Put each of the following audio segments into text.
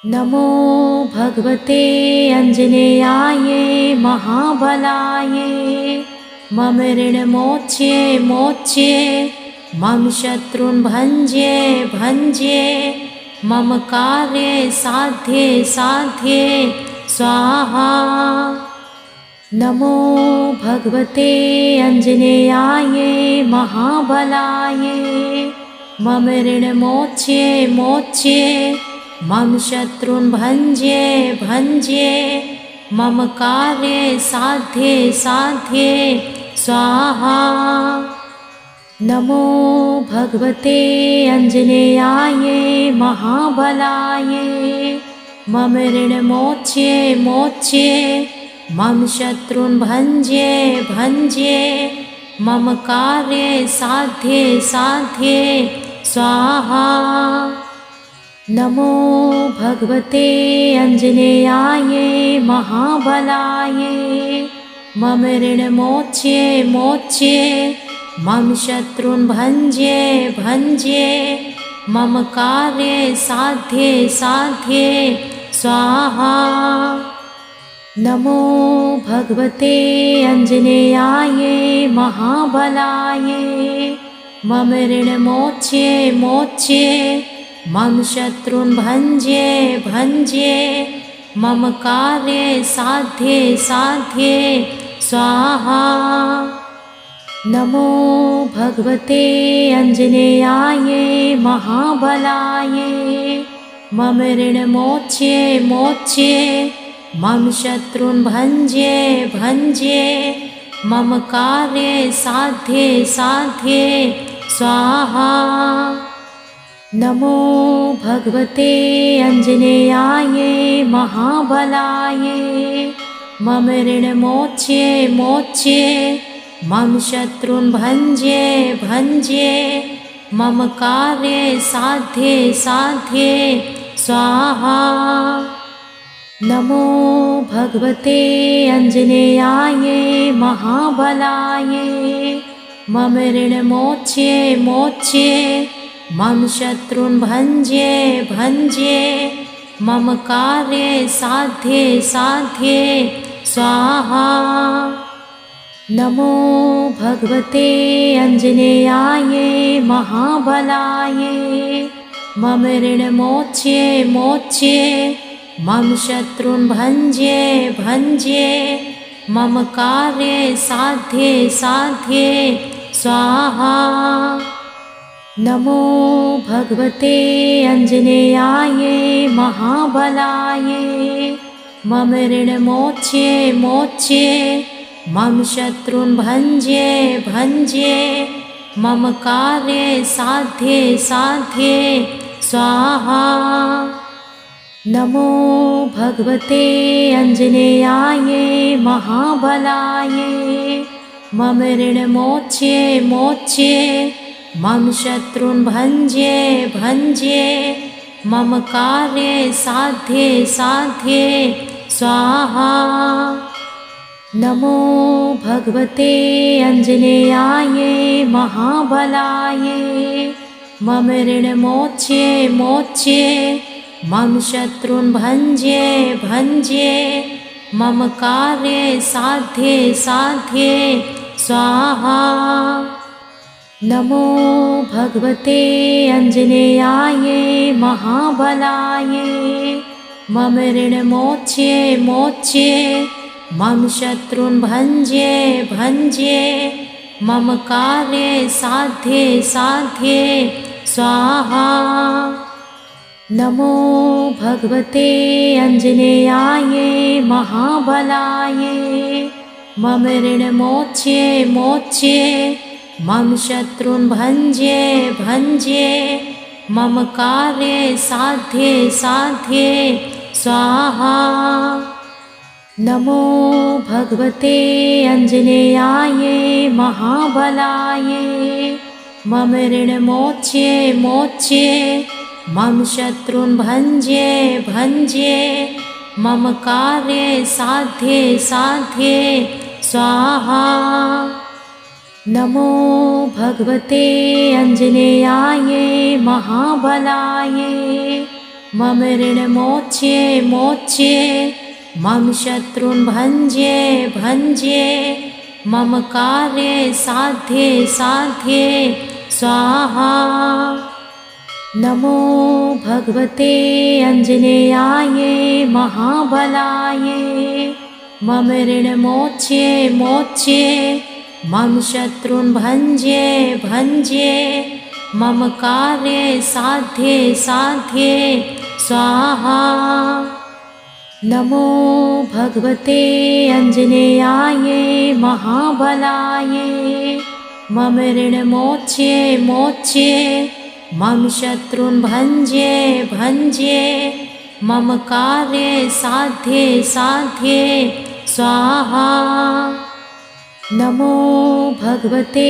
नमो भगवते आञ्जनेयाय महाबलाय मम ऋणमोच्ये मोच्ये मम शत्रुन् भञ्जे भञ्जे मम कार्ये साध्ये साध्ये स्वाहा। नमो भगवते आञ्जनेयाय महाबलाय मम ऋणमोच्ये मोच्ये मम शत्रुन् भञ्जे भञ्जे मम कार्ये साध्ये साध्ये स्वाहा। नमो भगवते आञ्जनेयाय महाबलाय मम ऋणमोच्ये मोच्ये मम शत्रुन् भञ्जे भञ्जे मम कार्ये साध्ये साध्ये स्वाहा। नमो भगवते आञ्जनेयाय महाबलाय मम ऋणमोच्ये मोच्ये मम शत्रुन् भञ्जे भञ्जे मम कार्ये साध्ये साध्ये स्वाहा। नमो भगवते आञ्जनेयाय महाबलाय मम ऋणमोच्ये मोच्ये मम शत्रुन् भञ्जे भञ्जे मम कार्ये साध्ये साध्ये स्वाहा। नमो भगवते आञ्जनेयाय महाबलाय मम ऋणमोच्ये मोच्ये मम शत्रुन् भञ्जे भञ्जे मम कार्ये साध्ये साध्ये स्वाहा। नमो भगवते आञ्जनेयाय महाबलाय मम ऋणमोच्ये मोच्ये मम शत्रुन् भञ्जे भञ्जे मम कार्ये साध्ये साध्ये स्वाहा। नमो भगवते आञ्जनेयाय महाबलाय मम ऋणमोच्ये मोच्ये मम शत्रुन् भञ्जे भञ्जे मम कार्ये साध्ये साध्ये स्वाहा। नमो भगवते आञ्जनेयाय महाबलाय मम ऋणमोच्ये मोच्ये मम शत्रुन् भञ्जे भञ्जे मम कार्ये साध्ये साध्ये स्वाहा। नमो भगवते आञ्जनेयाय महाबलाय मम ऋणमोच्ये मोच्ये मम शत्रुन् भञ्जे भञ्जे मम कार्ये साध्ये साध्ये स्वाहा। नमो भगवते आञ्जनेयाय महाबलाय मम ऋणमोच्ये मोच्ये मम शत्रुन् भञ्जे भञ्जे मम कार्ये साध्ये साध्ये स्वाहा। नमो भगवते आञ्जनेयाय महाबलाय मम ऋणमोच्ये मोच्ये मम शत्रुन् भञ्जे भञ्जे मम कार्ये साध्ये साध्ये स्वाहा। नमो भगवते आञ्जनेयाय महाबलाय मम ऋणमोच्ये मोच्ये मम शत्रुन् भञ्जे भञ्जे मम कार्ये साध्ये साध्ये स्वाहा। नमो भगवते आञ्जनेयाय महाबलाय मम ऋणमोच्ये मोच्ये मम शत्रुन् भञ्जे भञ्जे मम कार्ये साध्ये साध्ये स्वाहा। नमो भगवते आञ्जनेयाय महाबलाय मम ऋणमोच्ये मोच्ये मम शत्रुन् भञ्जे भञ्जे मम कार्ये साध्ये साध्ये स्वाहा। नमो भगवते आञ्जनेयाय महाबलाय मम ऋणमोच्ये मोच्ये मम शत्रून् भञ्जे भञ्जे मम कार्ये साध्ये साध्ये स्वाहा। नमो भगवते आञ्जनेयाय महाबलाय मम ऋणमोच्ये मोच्ये मम शत्रून् भञ्जे भञ्जे मम कार्ये साध्ये साध्ये स्वाहा। नमो भगवते आञ्जनेयाय महाबलाय मम ऋणमोच्ये मोच्ये मम शत्रून् भञ्जे भञ्जे मम कार्ये साध्ये साध्ये स्वाहा। नमो भगवते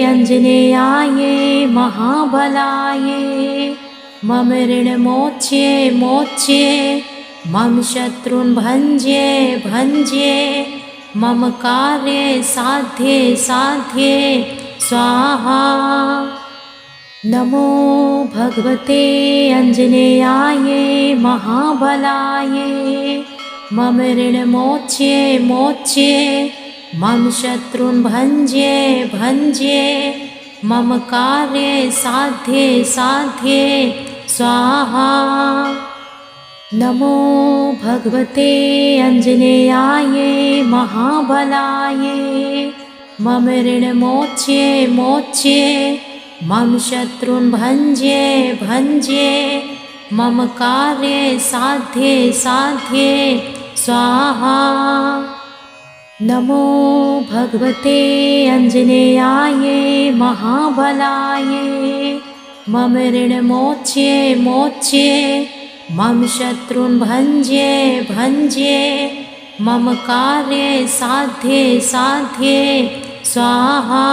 आञ्जनेयाय महाबलाय मम ऋणमोच्ये मोच्ये मम शत्रून् भञ्जे भञ्जे मम कार्ये साध्ये साध्ये स्वाहा। नमो भगवते आञ्जनेयाय महाबलाय मम ऋणमोच्ये मोच्ये मम शत्रून् भञ्जे भञ्जे मम कार्ये साध्ये साध्ये स्वाहा। नमो भगवते आञ्जनेयाय महाबलाय मम ऋणमोच्ये मोच्ये मम शत्रून् भञ्जे भञ्जे मम कार्ये साध्ये साध्ये स्वाहा। नमो भगवते आञ्जनेयाय महाबलाय मम ऋणमोच्ये मोच्ये मम शत्रून् भञ्जे भञ्जे मम कार्ये साध्ये साध्ये स्वाहा।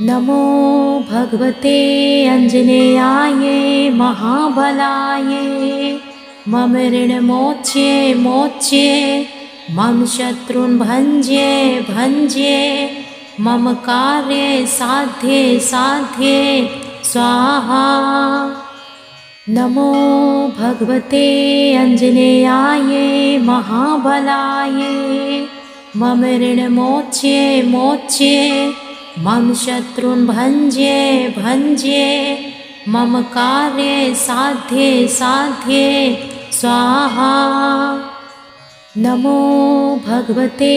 नमो भगवते आञ्जनेयाय महाबलाय मम ऋणमोच्ये मोच्ये मम शत्रून् भञ्जे भञ्जे मम कार्ये साध्ये साध्ये स्वाहा। नमो भगवते आञ्जनेयाय महाबलाय मम ऋणमोच्ये मोच्ये मम शत्रून् भञ्जे भञ्जे मम कार्ये साध्ये साध्ये स्वाहा। नमो भगवते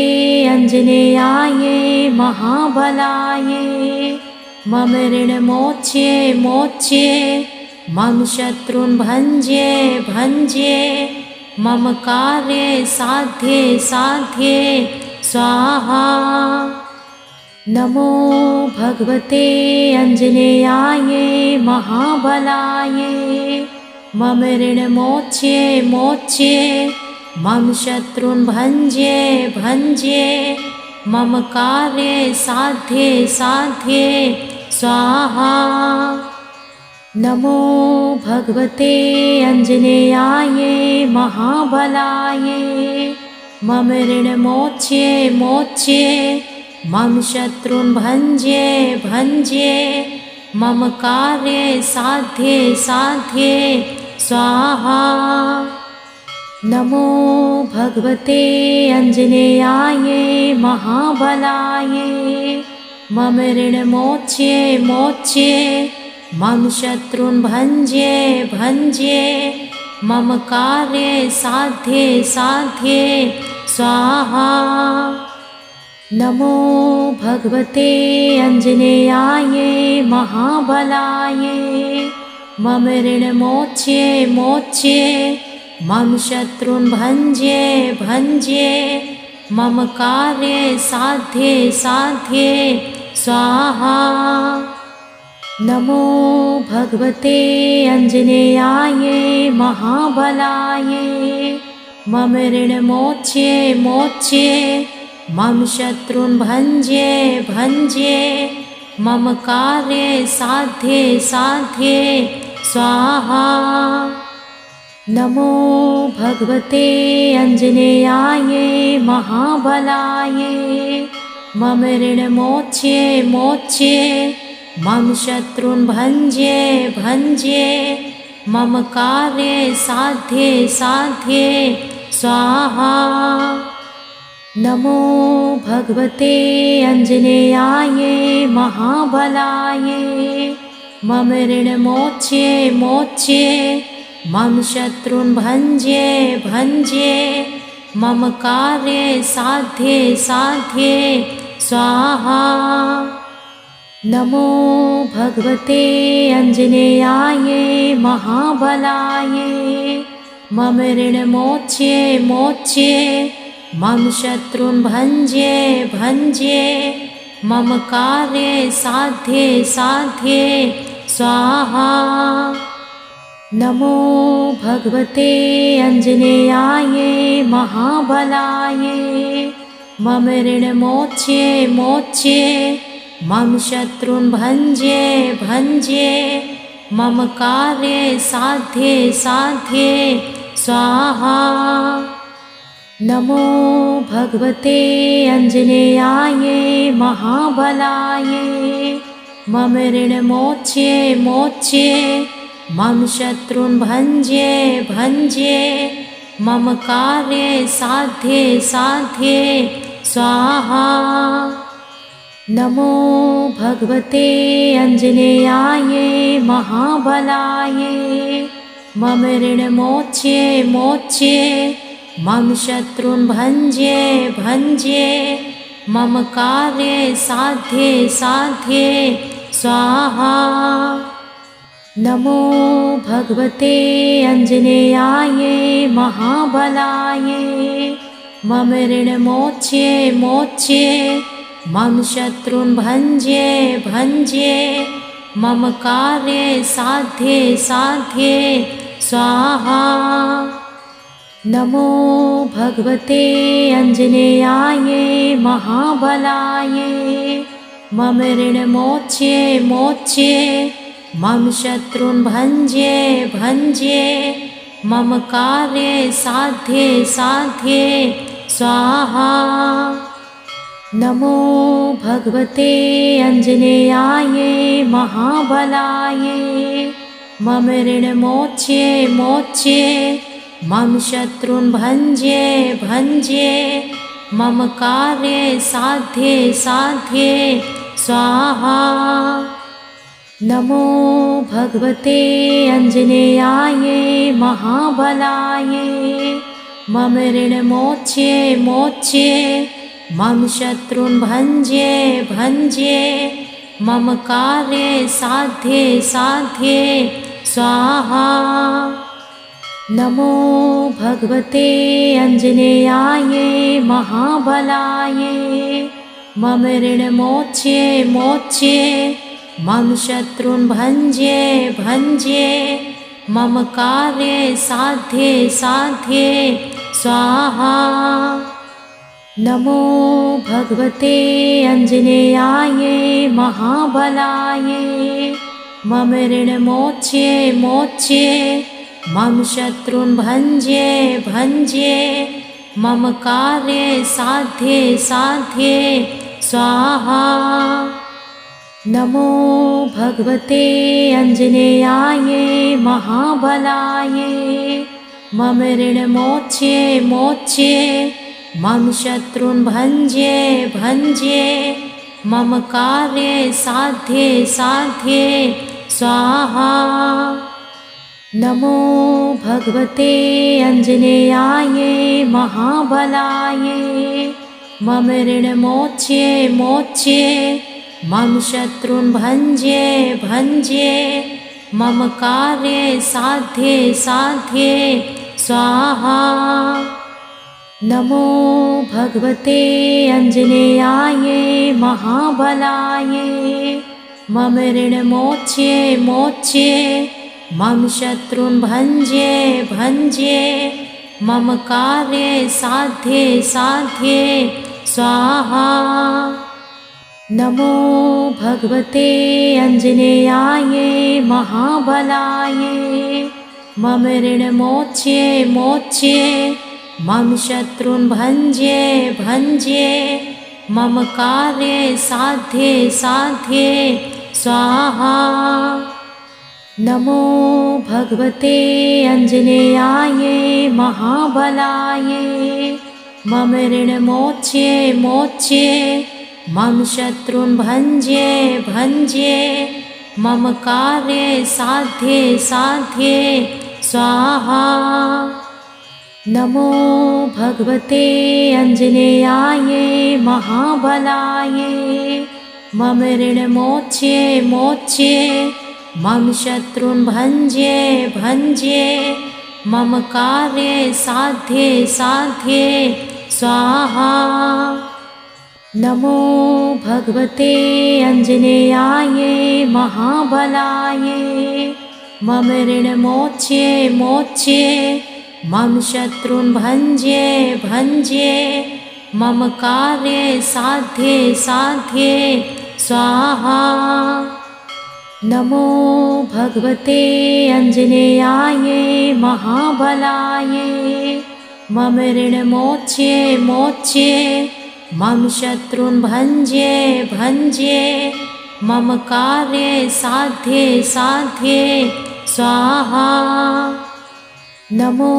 आञ्जनेयाय महाबलाय मम ऋणमोच्ये मोच्ये मम शत्रून् भञ्जे भञ्जे मम कार्ये साध्ये साध्ये स्वाहा। नमो भगवते आञ्जनेयाय महाबलाय मम ऋणमोच्ये मोच्ये मम शत्रून् भञ्जे भञ्जे मम कार्ये साध्ये साध्ये स्वाहा। नमो भगवते आञ्जनेयाय महाबलाय मम ऋणमोच्ये मोच्ये मम शत्रून् भञ्जे भञ्जे मम कार्ये साध्ये साध्ये स्वाहा। नमो भगवते आञ्जनेयाय महाबलाय मम ऋणमोच्ये मोच्ये मम शत्रून् भञ्जे भञ्जे मम कार्ये साध्ये साध्ये स्वाहा। नमो भगवते आञ्जनेयाय महाबलाय मम ऋणमोच्ये मोच्ये मम शत्रून् भञ्जे भञ्जे मम कार्ये साध्ये साध्ये स्वाहा। नमो भगवते आञ्जनेयाय महाबलाय मम ऋणमोच्ये मोच्ये मम शत्रून् भञ्जे भञ्जे मम कार्ये साध्ये साध्ये स्वाहा। नमो भगवते आञ्जनेयाय महाबलाय मम ऋणमोच्ये मोच्ये मम शत्रून् भञ्जे भञ्जे मम कार्ये साध्ये साध्ये स्वाहा। नमो भगवते आञ्जनेयाय महाबलाय मम ऋणमोच्ये मोच्ये मम शत्रून् भञ्जे भञ्जे मम कार्ये साध्ये साध्ये स्वाहा। नमो भगवते आञ्जनेयाय महाबलाय मम ऋणमोच्ये मोच्ये मम शत्रून् भञ्जे भञ्जे मम कार्ये साध्ये साध्ये स्वाहा। नमो भगवते आञ्जनेयाय महाबलाय मम ऋणमोच्ये मोच्ये मम शत्रून् भञ्जे भञ्जे मम कार्ये साध्ये साध्ये स्वाहा। नमो भगवते आञ्जनेयाय महाबलाय मम ऋणमोच्ये मोच्ये मम शत्रून् भञ्जे भञ्जे मम कार्ये साध्ये साध्ये स्वाहा। नमो भगवते आञ्जनेयाय महाबलाय मम ऋणमोच्ये मोच्ये मम शत्रून् भञ्जे भञ्जे मम कार्ये साध्ये साध्ये स्वाहा। नमो भगवते आञ्जनेयाय महाबलाय मम ऋणमोच्ये मोच्ये मम शत्रून् भञ्जे भञ्जे मम कार्ये साध्ये साध्ये स्वाहा। नमो भगवते आञ्जनेयाय महाबलाय मम ऋणमोच्ये मोच्ये मम शत्रून् भञ्जे भञ्जे मम कार्ये साध्ये साध्ये स्वाहा। नमो भगवते आञ्जनेयाय महाबलाय मम ऋणमोच्ये मोच्ये मम शत्रून् भञ्जे भञ्जे मम कार्ये साध्ये साध्ये स्वाहा। नमो भगवते आञ्जनेयाय महाबलाय मम ऋणमोच्ये मोच्ये मम शत्रून् भञ्जे भञ्जे मम कार्ये साध्ये साध्ये स्वाहा। नमो भगवते आञ्जनेयाय महाबलाय मम ऋणमोच्ये मोच्ये मम शत्रून् भञ्जे भञ्जे मम कार्ये साध्ये साध्ये स्वाहा। नमो भगवते आञ्जनेयाय महाबलाय मम ऋणमोच्ये मोच्ये मम शत्रून् भञ्जे भञ्जे मम कार्ये साध्ये साध्ये स्वाहा। नमो भगवते आञ्जनेयाय महाबलाय मम ऋणमोच्ये मोच्ये मम शत्रून् भञ्जे भञ्जे मम कार्ये साध्ये साध्ये स्वाहा। नमो भगवते आञ्जनेयाय महाबलाय मम ऋणमोच्ये मोच्ये मम शत्रून् भञ्जे भञ्जे मम कार्ये साध्ये साध्ये स्वाहा। नमो भगवते आञ्जनेयाय महाबलाय मम ऋणमोच्ये मोच्ये मम शत्रून् भञ्जे भञ्जे मम कार्ये साध्ये साध्ये स्वाहा। नमो भगवते आञ्जनेयाय महाबलाय मम ऋणमोच्ये मोच्ये मम शत्रून् भञ्जे भञ्जे मम कार्ये साध्ये साध्ये स्वाहा। नमो भगवते आञ्जनेयाय महाबलाय मम ऋणमोच्ये मोच्ये मम शत्रून् भञ्जे भञ्जे मम कार्ये साध्ये साध्ये स्वाहा। नमो भगवते आञ्जनेयाय महाबलाय मम ऋणमोच्ये मोच्ये मम शत्रून् भञ्जे भञ्जे मम कार्ये साध्ये साध्ये स्वाहा। नमो भगवते आञ्जनेयाय महाबलाय मम ऋणमोच्ये मोच्ये मम शत्रून् भञ्जे भञ्जे मम कार्ये साध्ये साध्ये स्वाहा। नमो भगवते आञ्जनेयाय महाबलाय मम ऋणमोच्ये मोच्ये मम शत्रून् भञ्जे भञ्जे मम कार्ये साध्ये साध्ये स्वाहा। नमो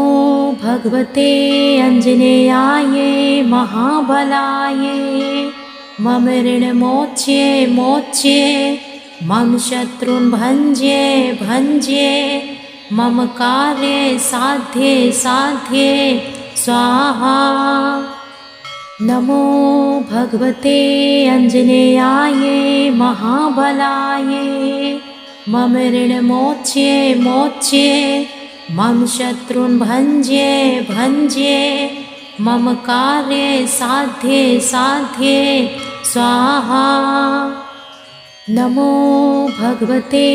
भगवते आञ्जनेयाय महाबलाय मम ऋणमोच्ये मोच्ये मम शत्रून् भञ्जे भञ्जे मम कार्ये साध्ये साध्ये स्वाहा। नमो भगवते आञ्जनेयाय महाबलाय मम ऋणमोच्ये मोच्ये मम शत्रून् भञ्जे भञ्जे मम कार्ये साध्ये साध्ये स्वाहा। नमो भगवते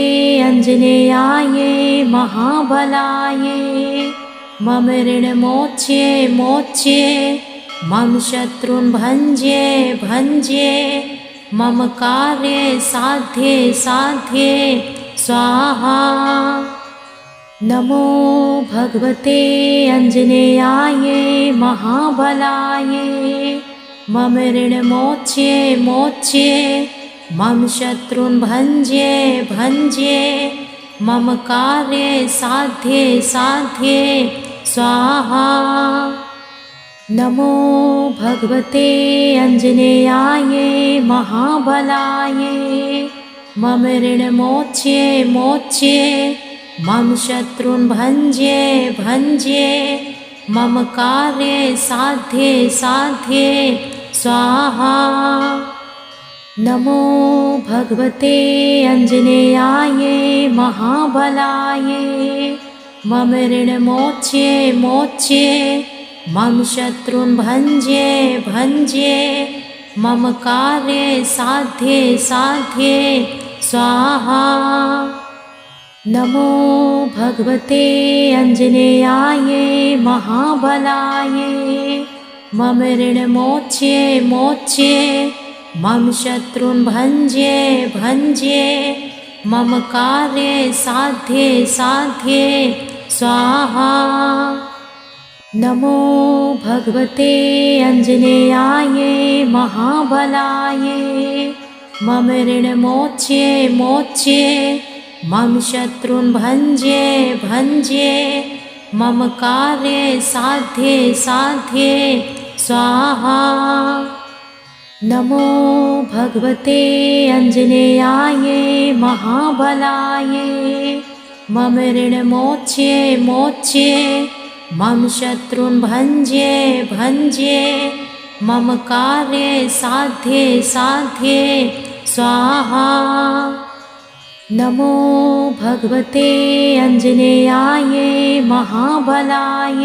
आञ्जनेयाय महाबलाय मम ऋणमोच्ये मोच्ये मम शत्रून् भञ्जे भञ्जे मम कार्ये साध्ये साध्ये स्वाहा। नमो भगवते आञ्जनेयाय महाबलाय मम ऋणमोच्ये मोच्ये मम शत्रून् भञ्जे भञ्जे मम कार्ये साध्ये साध्ये स्वाहा। नमो भगवते आञ्जनेयाय महाबलाय मम ऋणमोच्ये मोच्ये मम शत्रून् भञ्जे भञ्जे मम कार्ये साध्ये साध्ये स्वाहा। नमो भगवते आञ्जनेयाय महाबलाय मम ऋणमोच्ये मोच्ये मम शत्रून् भञ्जे भञ्जे मम कार्ये साध्ये साध्ये स्वाहा। नमो भगवते आञ्जनेयाय महाबलाय मम ऋणमोच्ये मोच्ये मम शत्रून् भञ्जे भञ्जे मम कार्ये साध्ये साध्ये स्वाहा। नमो भगवते आञ्जनेयाय महाबलाय मम ऋणमोच्ये मोच्ये मम शत्रून् भञ्जे भञ्जे मम कार्ये साध्ये साध्ये स्वाहा। नमो भगवते आञ्जनेयाय महाबलाय मम ऋणमोच्ये मोच्ये मम शत्रून् भञ्जे भञ्जे मम कार्ये साध्ये साध्ये स्वाहा। नमो भगवते आञ्जनेयाय महाबलाय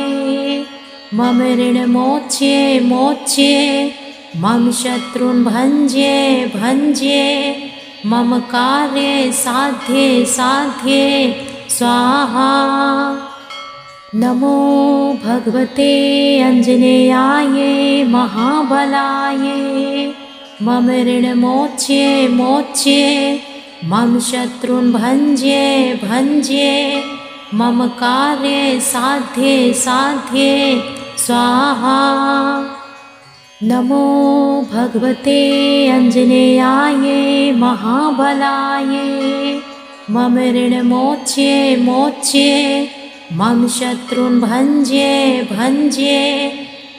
मम ऋणमोच्ये मोच्ये मम शत्रून् भञ्जे भञ्जे मम कार्ये साध्ये साध्ये स्वाहा। नमो भगवते आञ्जनेयाय महाबलाय मम ऋणमोच्ये मोच्ये मम शत्रून् भञ्जे भञ्जे मम कार्ये साध्ये साध्ये स्वाहा। नमो भगवते आञ्जनेयाय महाबलाय मम ऋणमोच्ये मोच्ये मम शत्रून् भञ्जे भञ्जे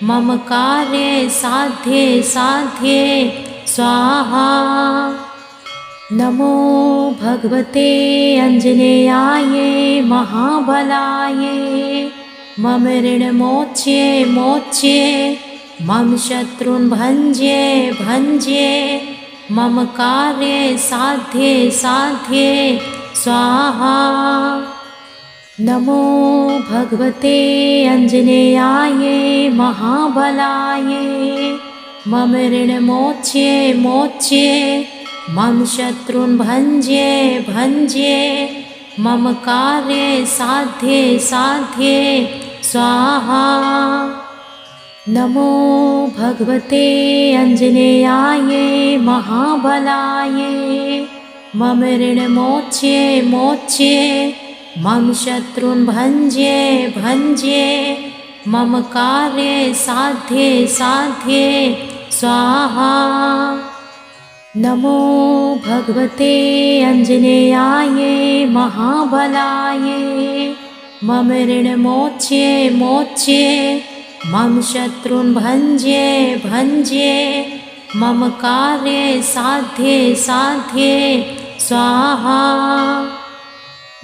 मम कार्ये साध्ये साध्ये स्वाहा। नमो भगवते आञ्जनेयाय महाबलाय मम ऋणमोच्ये मोच्ये मम शत्रून् भञ्जे भञ्जे मम कार्ये साध्ये साध्ये स्वाहा। नमो भगवते आञ्जनेयाय महाबलाय मम ऋणमोच्ये मोच्ये मम शत्रून् भञ्जे भञ्जे मम कार्ये साध्ये साध्ये स्वाहा। नमो भगवते आञ्जनेयाय महाबलाय मम ऋणमोच्ये मोच्ये मम शत्रून् भञ्जे भञ्जे मम कार्ये साध्ये साध्ये स्वाहा। नमो भगवते आञ्जनेयाय महाबलाय मम ऋणमोच्ये मोच्ये मम शत्रून् भञ्जे भञ्जे मम कार्ये साध्ये साध्ये स्वाहा।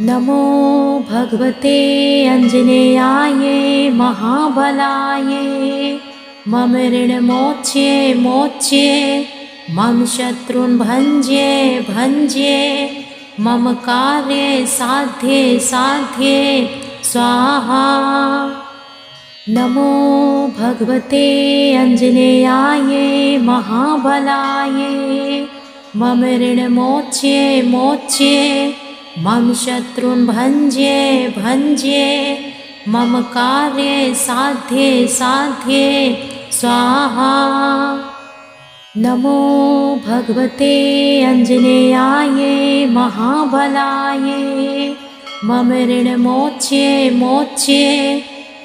नमो भगवते आञ्जनेयाय महाबलाय मम ऋणमोच्ये मोच्ये मम शत्रून् भञ्जे भञ्जे मम कार्ये साध्ये साध्ये स्वाहा। नमो भगवते आञ्जनेयाय महाबलाय मम ऋणमोच्ये मोच्ये मम शत्रून् भञ्जे भञ्जे मम कार्ये साध्ये साध्ये स्वाहा। नमो भगवते आञ्जनेयाय महाबलाय मम ऋणमोच्ये मोच्ये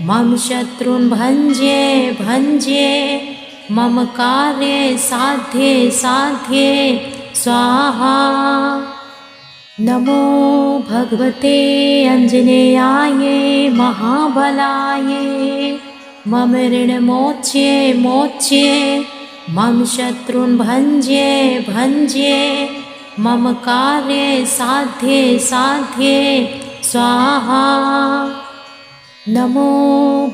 मम शत्रून् भञ्जे भञ्जे मम कार्ये साध्ये साध्ये स्वाहा। नमो भगवते आञ्जनेयाय महाबलाय मम ऋणमोच्ये मोच्ये मम शत्रून् भञ्जे भञ्जे मम कार्ये साध्ये साध्ये स्वाहा। नमो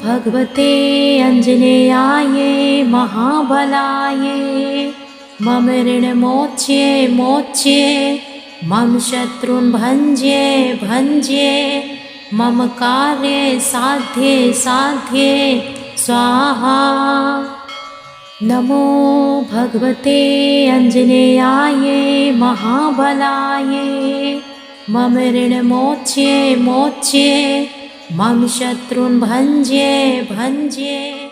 भगवते आञ्जनेयाय महाबलाय मम ऋणमोच्ये मोच्ये मम शत्रून् भञ्जे भञ्जे मम कार्ये साध्ये साध्ये स्वाहा। नमो भगवते आञ्जनेयाय महाबलाय मम ऋणमोच्ये मोच्ये मम शत्रून् भञ्जे भञ्जे